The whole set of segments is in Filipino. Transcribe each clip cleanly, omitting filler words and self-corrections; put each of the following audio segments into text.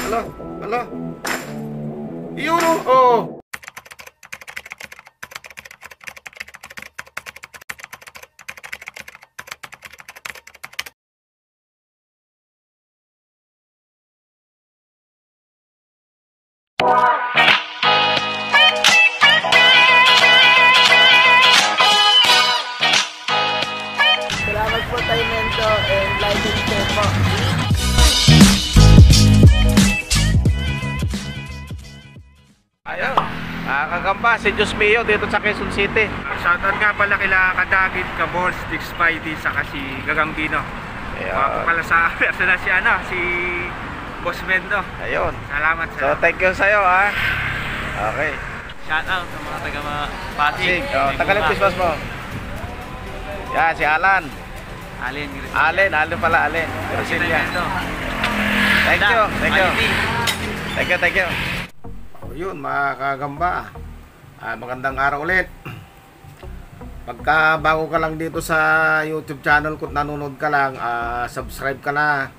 Alo, alo. Yun oh. Salamat po tayo Mento and like and share po. Ayun. Kagamba, si Diyos Mio dito sa Quezon City. Shoutout nga pala kila Kadagit, Kabors, Dick Spidey, saka si Gagambino. Mga po pala sa personal si Boss Mendo. Ayun. Salamat So, thank you sa'yo, ha. Okay. Shoutout sa mga taga-Pasig. Tagalog Christmas mo. Yan, si Alan. Allen pala, Allen. Gracilia. Thank you. Thank you. Yun, mga kagamba. Magandang araw ulit. Pagka bago ka lang dito sa YouTube channel ko, nanonood ka lang, subscribe ka na,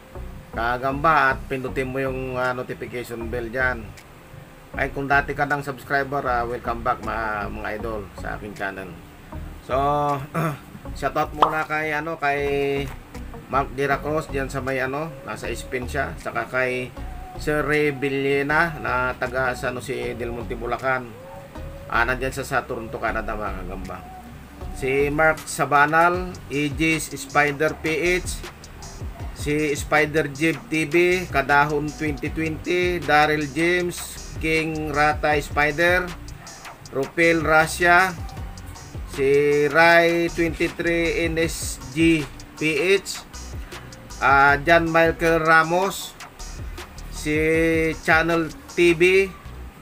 kagamba, at pindutin mo yung notification bell dyan. Ay, kung dati ka ng subscriber, welcome back mga idol sa aking channel. So, shoutout muna kay Mark Diracross diyan sa may nasa Spin siya, saka kay Sir Ray Villena na taga sa si Del Monte, Bulacan. Nandyan sa Toronto, Canada, mga kagamba. Si Mark Sabanal, Aegis Spider PH, si Spider Jib TV, Kadahon 2020, Daryl James, King Rata Spider, Rupel Russia, si Rai 23 NSG PH, John Michael Ramos, si Channel TV,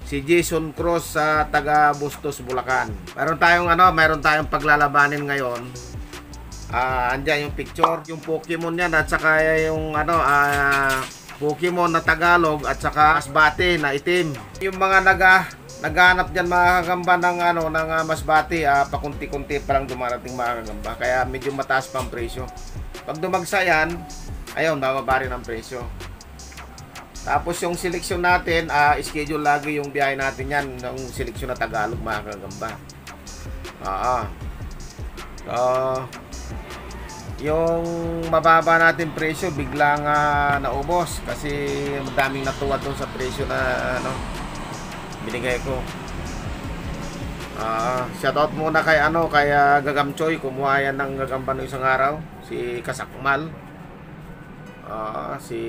si Jason Cross sa taga Bustos, Bulacan. Mayroon tayong paglalabanin ngayon. Andyan yung picture, yung Pokemon yan, at saka yung Pokemon na Tagalog, at saka Masbate na itim. Yung mga naghanap dyan, mga kagamba, ng Masbate, pakunti-kunti pa lang dumarating, mga kagamba, kaya medyo mataas pa ang presyo. Pag dumagsa yan, ayun, bababa rin ang presyo. Tapos yung seleksyon natin, schedule lagi yung biyahe natin yan, yung seleksyon na Tagalog, mga kagamba. So, yung mababa natin presyo, biglang naubos kasi madaming natuwa doon sa presyo na binigay ko. Shoutout muna kay Gagamchoy, kumuha yan ng gagamba no isang araw, si Kasakmal, si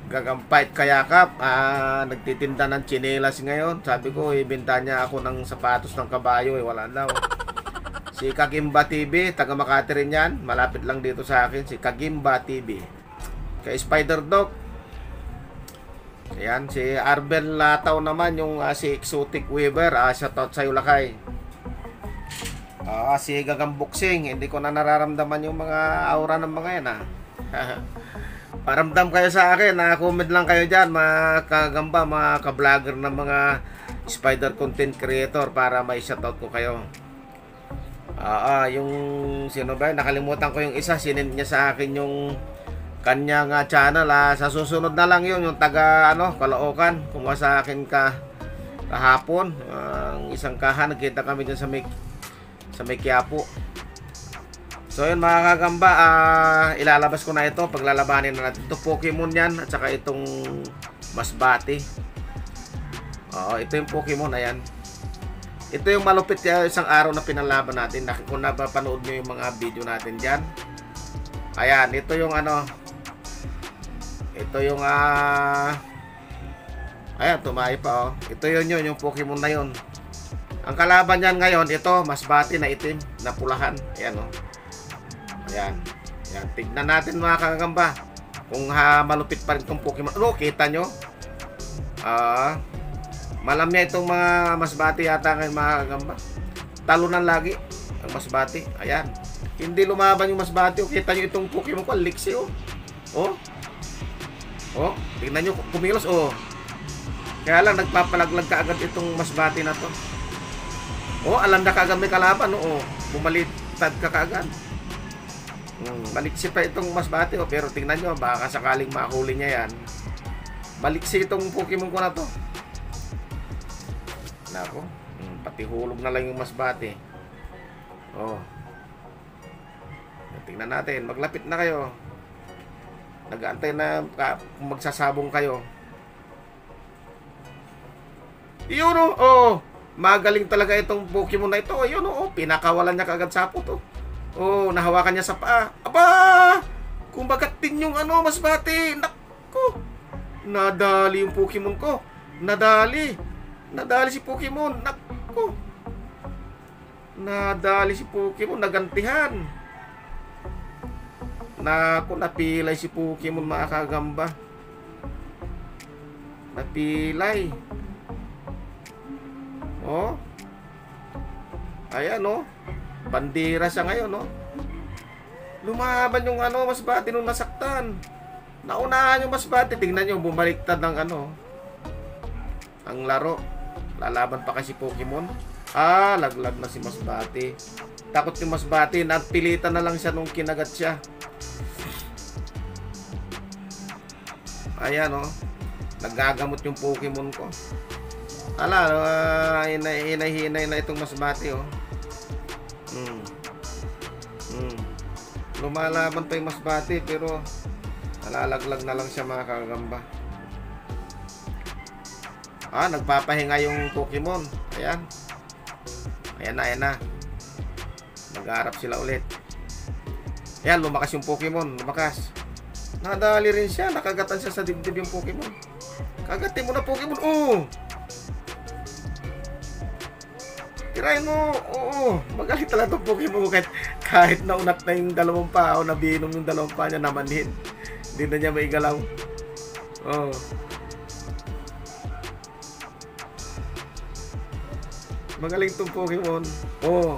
Gagampait Kayakap, nagtitinda ng tsinelas ngayon. Sabi ko, ibenta niya ako ng sapatos ng kabayo, wala daw. Si Kagimba TV, taga Makati rin yan, malapit lang dito sa akin, si Kagimba TV. Kay Spider Dog, ayan, si Arbel Lataw naman, yung si Exotic Weaver, shoutout sa'yo lakay. Si Gagamboxing, hindi ko na nararamdaman yung mga aura ng mga yan Paramdam kayo sa akin, comment lang kayo dyan, mga kagamba, mga ka-vlogger ng mga spider content creator, para may shoutout ko kayo. Yung sino ba, nakalimutan ko yung isa, sinend niya sa akin yung kanyang channel. Sa susunod na lang yun, yung taga Caloocan, kumuha sa akin kahapon, ang isang kaha, nagkita kami dyan sa may Quiapo. So yun, mga kagamba, ilalabas ko na ito, paglalabanin na natin. Ito Pokemon yan, at saka itong Masbate. Ito yung Pokemon, ayan. Ito yung malupit isang araw na pinalaban natin. Kung napapanood nyo yung mga video natin dyan, ayan, ito yung ito yung ayan, tumayo pa ito yung Pokemon na yun. Ang kalaban yan ngayon, ito Masbate na itim, na pulahan. Ayan Ayan. Ayan. Tignan natin, mga kagamba, kung malupit pa rin itong Pokemon. Kita nyo? Malamya itong mga Masbate yata ngayon, mga kagamba. Talunan lagi ang Masbate. Ayan. Hindi lumaban yung Masbate. Kita nyo itong Pokemon ko, Lixie. Tignan nyo, kumilos. Kaya lang, nagpapalaglag ka agad itong Masbate na to. Alam na kaagad may kalaban. Bumalitad ka kaagad. Maliksi pa itong Masbate, pero tingnan nyo, baka sakaling makahuli niya yan. Maliksi itong Pokemon ko na to. Nako, pati hulog na lang yung masbate. Oh. Tingnan natin, maglapit na kayo. Nag-aantay na kung magsasabong kayo. Yun oh, magaling talaga itong Pokemon na ito. Ayun oh, pinakawalan niya kaagad sapot oh. Oh, nahawakan niya sa paa. Aba! Kumbagat din yung masbate. Naku! Nadali yung Pokemon ko. Nadali si Pokemon. Naku! Nadali si Pokemon. Nagantihan. Naku, napilay si Pokemon, mga kagamba. Napilay. Oh. Ayan oh. Bandera siya ngayon oh. Lumaban yung masbate nung nasaktan. Naunahan yung masbate. Tingnan nyo, bumaliktad ng ang laro. Lalaban pa kasi Pokemon. Laglag na si masbate. Takot yung masbate. Napilitan na lang siya nung kinagat siya. Ayan oh. Nagagamot yung Pokemon ko. Hinay-hinay na itong masbate oh. Lumalaban pa yung masbate pero nalalaglag na lang siya, mga kagamba. Nagpapahinga yung Pokemon. Ayan. Ayan na. Mag-aarap sila ulit. Ayan, lumakas yung Pokemon. Lumakas. Nadali rin siya. Nakagatan siya sa dibdib yung Pokemon. Kagatin mo na Pokemon. Oh! Tirahin mo. Oo. Magaling talaga itong Pokemon. Kahit naunat na yung dalawang paa o nabinom yung dalawang paa niya, namanhin. Hindi na niya maigalaw. Oh. Magaling itong Pokemon. Oh.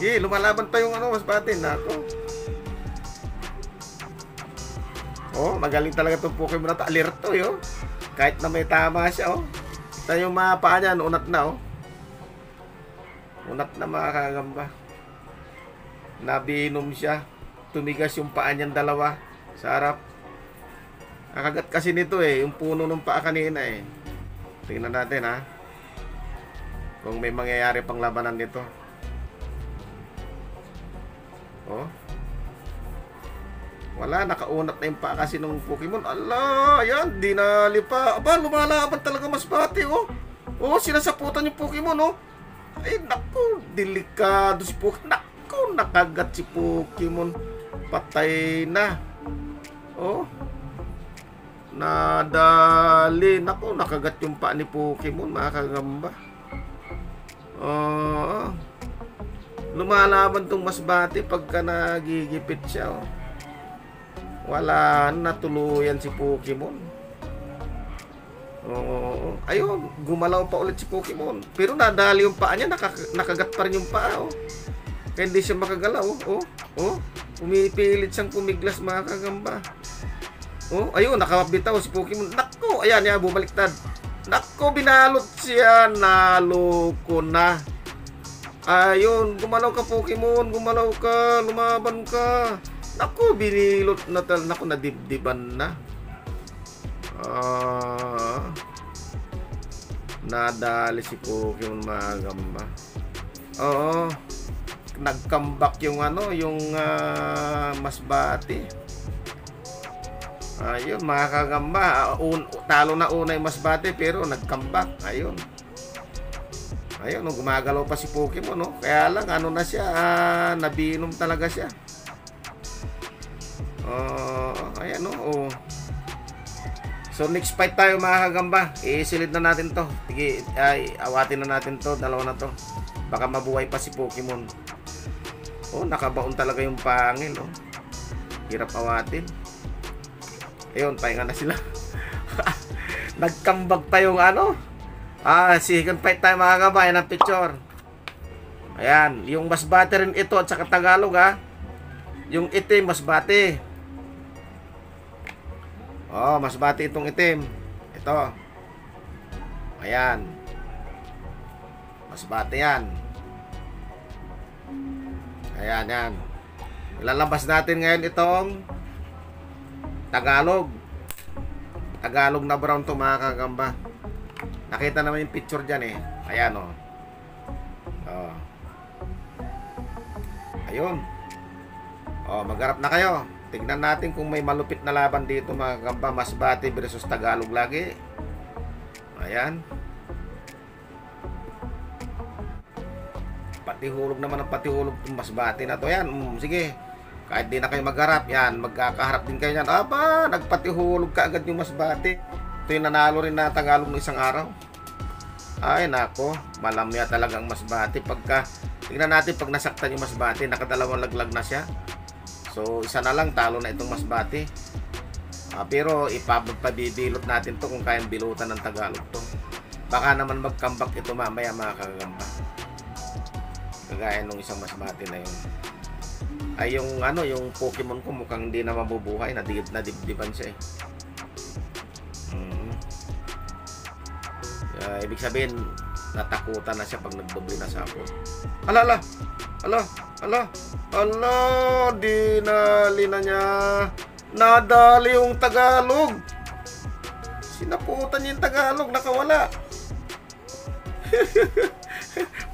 Lumalaban pa yung masbate. Nako. Oh, magaling talaga itong Pokemon na ito. Alerto yo. Kahit na may tama siya oh. Ito yung mga paa niya, unat na oh. Unat na, mga kagamba. Nabinom siya. Tumigas yung paa niyang dalawa sa harap. Nakagat kasi nito yung puno ng paa kanina eh. Tingnan natin ha. Kung may mangyayari pang labanan nito. Oh. Wala, nakaunat na yung paa kasi ng Pokemon. Ala, ayan, dinali pa. Aba, lumalaban talaga masbate oh. Oh, sinasaputan yung Pokemon oh. Ay, naku, delikado si Pokemon. Naku, nakagat si Pokemon. Patay na. Oh. Nadali. Naku, nakagat yung paa ni Pokemon, mga kagamba. Oh. Lumalaban tong masbate pagka nagigipit siya oh. Wala, natuluyan si Pokemon. Oh, ayun, gumalaw pa ulit si Pokemon. Pero nadali yung paa niya, nakagat pa rin yung paa oh. Kaya hindi siya makagalaw oh. Oh, pumipilit siyang pumiglas, mga kagamba. Oh, ayun, nakabitaw si Pokemon. Nako, ayan yan, bumaliktad. Nako, binalot siya. Naloko na. Ayun, gumalaw ka Pokemon, gumalaw ka, lumaban ka. Nako, binilot na Nako, nadibdiban na. Nadali si Pokemon, mga gamba. Oo. Nag-comeback yung yung masbate. Ayun, mga kagamba. Talo na una yung masbate pero nag-comeback. Ayun. Ayun, gumagalaw pa si Pokemon, no? Kaya lang, na siya, nabinom talaga siya. Ayan, no? Oh. So, next fight tayo, mga kagamba. Isilid na natin to. Awatin na natin to. Dalawa na to. Baka mabuhay pa si Pokemon. Oh, nakabaon talaga yung pangil, oh. Hirap awatin. Ayun, pahinga na sila. Nagkambag pa yung second fight tayo, mga kabayan, ng picture. Ayan, yung masbate rin ito at saka Tagalog ha. Yung itim, masbate. Oh, masbate itong itim. Ito. Ayan. Masbate yan. Ayan, yan. Ilalabas natin ngayon itong Tagalog. Tagalog na brown to mga kagamba. Nakita naman yung picture dyan eh. Ayan o. Oh. Ayun. Oh, magharap na kayo. Tignan natin kung may malupit na laban dito mga kagamba. Masbate versus Tagalog lagi. Ayan. Patihulog naman ang patihulog itong Masbate na to. Yan, sige. Kahit di na kayo magharap, yan, magkakaharap din kayo yan. Aba, nagpatihulog ka agad yung Masbate. Ito yung nanalo rin na Tagalog ng isang araw. Ay, nako, malamya talaga ang Masbate. Tingnan natin pag nasaktan yung Masbate, nakadalawang laglag na siya. So, isa na lang, talo na itong Masbate. Pero, ipabibilot natin to kung kayang bilutan ng Tagalog to. Baka naman mag-comeback ito mamaya mga kagamba. Kagaya nung isang Masbate na yun. Ay yung yung Pokemon ko mukhang hindi na mabubuhay, nadibdiban siya eh. Ibig sabihin natakutan na siya pag nagdoble na sa ako. Ala, dinali na niya. Nadali yung Tagalog. Sinaputan niya yung Tagalog, nakawala.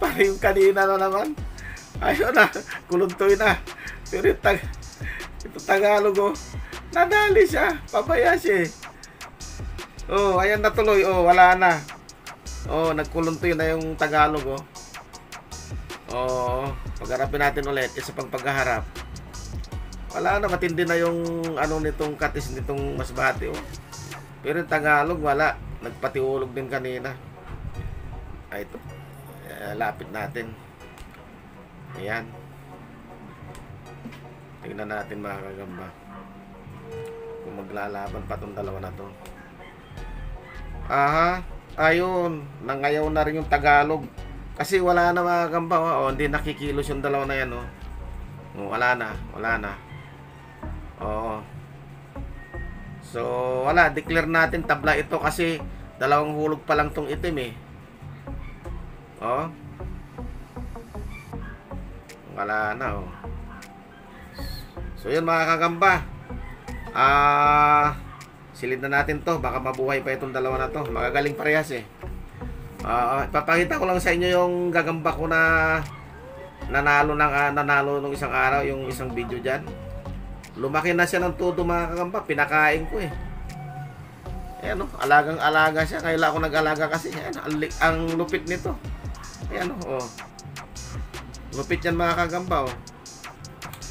Parang yung kanina na naman. Ayun na, kuluntoy na. Pero ito Tagalog oh. Nadali siya, papaya siya eh. Oh, ayan na tuloy. Oh, wala na. Oh, nagkuluntoy na yung Tagalog oh. Oh, pagharapin natin ulit. Isa pang pagharap. Wala na, matindi na yung nitong katis nitong Masbate oh. Pero yung Tagalog wala. Nagpatiulog din kanina. Ay, ito. Lapit natin. Ayan. Tingnan natin mga kagamba kung maglalaban pa tong dalawa na to. Aha, ayun, nangayaw na rin yung Tagalog kasi wala na mga kagamba oh, hindi nakikilos yung dalawa na yan oh. Wala na. Oo. So wala, declare natin tabla ito kasi dalawang hulog pa lang tong itim eh. Oh. Wala na oh. So yun mga kagamba, silid na natin to. Baka mabuhay pa itong dalawa na to. Magagaling parehas eh. Ipapakita ko lang sa inyo yung gagamba ko na nanalo nung isang araw. Yung isang video dyan. Lumaki na siya ng todo mga kagamba. Pinakain ko eh. Ayan oh, alagang alaga siya. Kailan ako nag-alaga kasi ayan, ang lupit nito. Ayan oh. Lupit yan mga kagamba oh.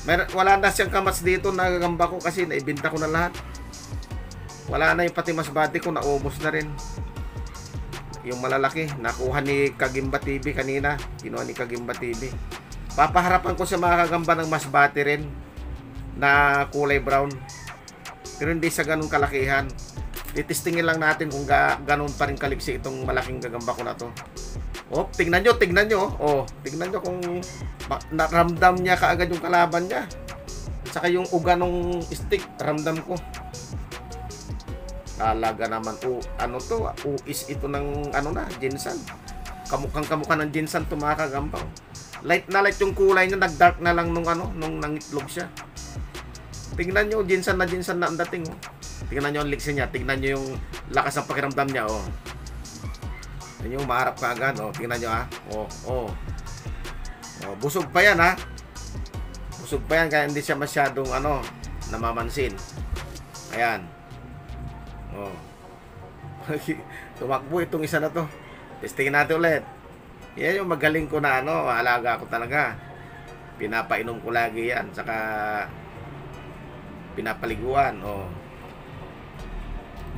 Wala na siyang kamats dito na gagamba ko kasi naibinta ko na lahat. Wala na yung pati Masbate ko, naubos na rin. Yung malalaki nakuha ni Kagimba TV kanina. Kinuha ni Kagimba TV. Papaharapan ko sa mga kagamba ng Masbate rin na kulay brown. Pero hindi sa ganun kalakihan. Titistingin lang natin kung ganun pa rin kaliksi itong malaking gagamba ko na to. Oh, tignan nyo. Oh, tignan nyo kung naramdam niya kaagad yung kalaban niya. Saka yung uga ng stick, ramdam ko. Talaga naman, uis ito ng Jinsan. Kamukha ng Jinsan to mga kagamba. Light na light yung kulay niya, nag-dark na lang nung nangitlog siya. Tignan nyo, Jinsan na ang dating. Oh. Tignan nyo ang liksi niya, tignan nyo yung lakas ng pakiramdam niya. Oh. Tignan nyo, maharap ka agad. Oh, tignan nyo ha. Oh, busog pa yan ha. Busog pa yan kaya hindi siya masyadong namamansin. Ayan. Oh. Tumakbo itong isa na to. Testingin natin ulit. Yan yung magaling ko na alaga ko talaga. Pinapainom ko lagi yan. Saka pinapaliguan. Oh.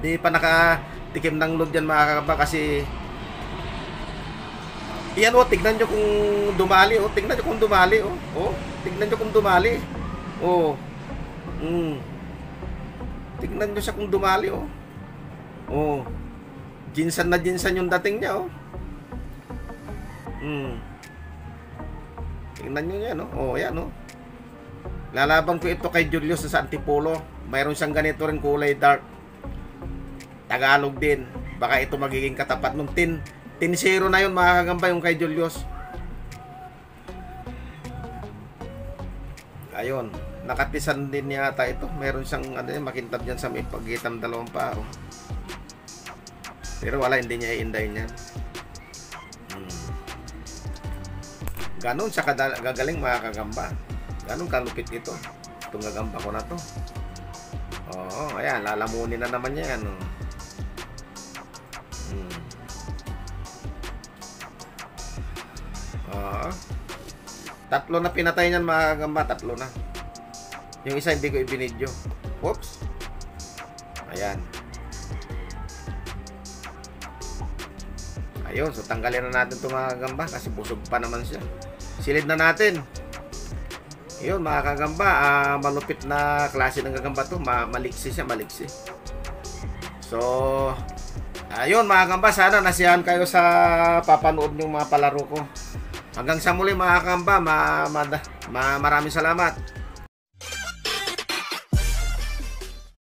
Di pa nakatikim ng load yan mga kakaba kasi yan oh, tignan nyo kung dumali oh. Tignan nyo kung dumali oh. Oh, tignan nyo kung dumali. Oh. Tignan nyo siya kung dumali oh. Oh. Jinsan na jinsan yung dating niya oh. Tignan nyo yan oh. Oh, yan oh. Lalaban ko ito kay Julius sa Antipolo. Mayroon siyang ganito rin kulay dark. Tagalog din. Baka ito magiging katapat nung 10-0 na yun mga kagamba yung kay Julius. Ayun. Nakatisan din yata ito. Meron siyang ano, makintab dyan sa may pagitan ng dalawang pao. Pero wala, hindi niya i-inday niyan. Ganon siya gagaling mga kagamba. Ganon kalupit ito. Itong gagamba ko na to. Oo, ayan, lalamunin na naman niya yan. Tatlo na pinatay niyan mga kagamba, tatlo na. Yung isa hindi ko ibinidyo. Whoops. Ayan. Ayun, so tanggalin na natin itong mga kagamba kasi busog pa naman siya. Silid na natin. Ayun mga kagamba, malupit na klase ng gagamba to. Maliksi siya, maliksi. So, ayun mga kagamba, sana nasiyahan kayo sa papanood ng mga palaro ko. Hanggang sa muli mga kagamba, maraming salamat.